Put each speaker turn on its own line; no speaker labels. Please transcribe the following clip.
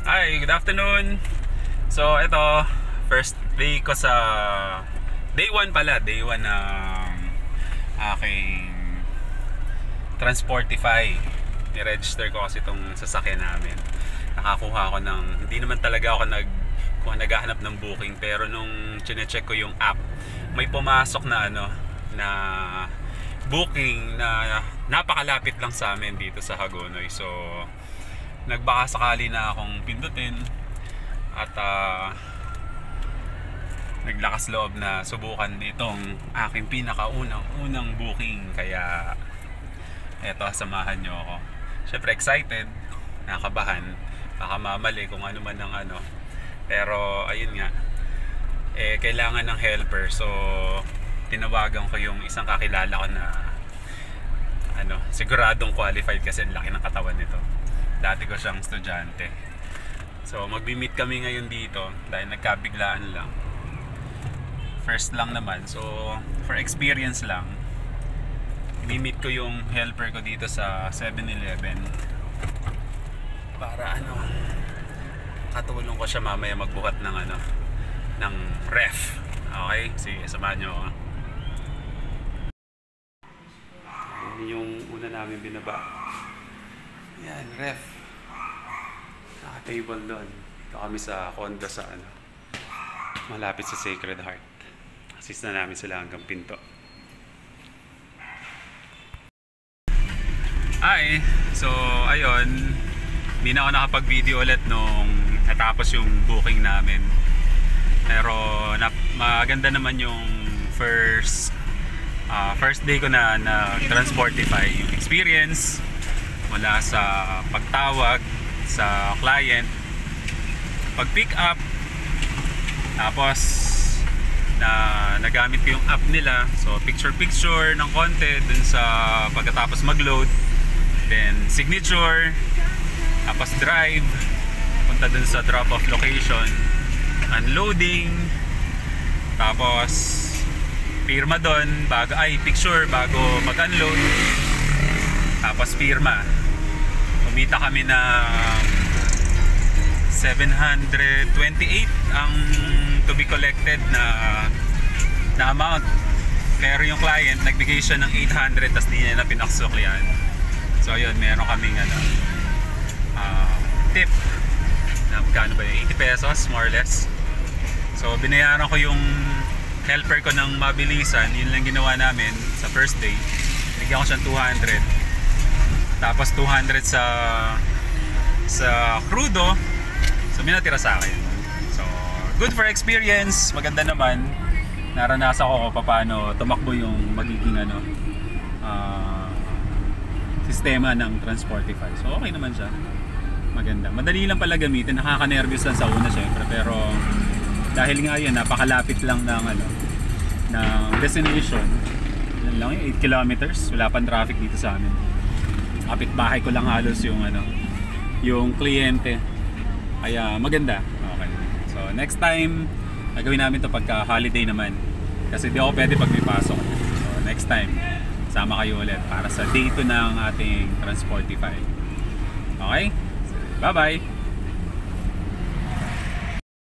Hi, good afternoon. So, ito, first day ko sa day 1 pala, day 1 ng aking Transportify. I-register ko kasi itong sasakyan namin. Nakakuha ako ng, hindi naman talaga ako naghahanap ng booking, pero nung chine-check ko yung app, may pumasok na na booking na napakalapit lang sa amin dito sa Hagonoy. So, nagbaka sakali na akong pindutin at naglakas loob na subukan itong aking pinakaunang booking. Kaya eto, samahan nyo ako. Syempre excited, nakabahan, baka mamali kung ano man ang pero ayun nga, kailangan ng helper. So tinawagan ko yung isang kakilala ko na siguradong qualified kasi ang laki ng katawan nito. Dati ko siyang estudyante. So magbi-meet kami ngayon dito dahil nagkabiglaan lang. First lang naman. So for experience lang, i-meet ko yung helper ko dito sa 7-Eleven para katulong ko siya mamaya magbuhat ng ng ref. Okay? Sige, samahan niyo ako. Yung una namin binaba. Yan, ref. Naka-table doon. Ito kami sa condo sa malapit sa Sacred Heart. Assist na namin sila hanggang pinto. Ay, so ayun, hindi na ako nakapag-video ulit nung natapos yung booking namin. Pero maganda naman yung first day ko na Transportify. Yung experience mula sa pagtawag sa client, pag-pick up, tapos nagamit ko yung app nila. So picture ng konti dun sa pagkatapos mag-load, then signature, tapos drive punta dun sa drop-off location, unloading, tapos pirma dun picture bago mag-unload, tapos pirma. Kumita kami na 728 ang to be collected na amount. Pero yung client nagbigay siya ng 800 tapos di niya na pinaksuklian. So ayun, meron kaming tip na magkano ba yun? 80 pesos more or less. So binayaran ko yung helper ko ng mabilisan. Yun lang ginawa namin sa first day. Bigyan ko siyang 200. Tapos 200 sa crudo. So may natira sa akin. So good for experience. Maganda naman. Naranasan ko paano tumakbo yung magiging sistema ng Transportify. So okay naman siya. Maganda. Madali lang pala gamitin. Nakaka-nervous lang sa una syempre. Pero dahil nga yun, napakalapit lang ng destination. Yan lang yung 8 kilometers. Wala pang traffic dito sa amin. Kapit-bahay ko lang halos yung kliyente. Kaya maganda. Okay. So next time gagawin namin to pagka holiday naman. Kasi di ako pwede pag may pasok. So next time sama kayo ulit para sa day 2 ng ating Transportify. Okay? Bye bye!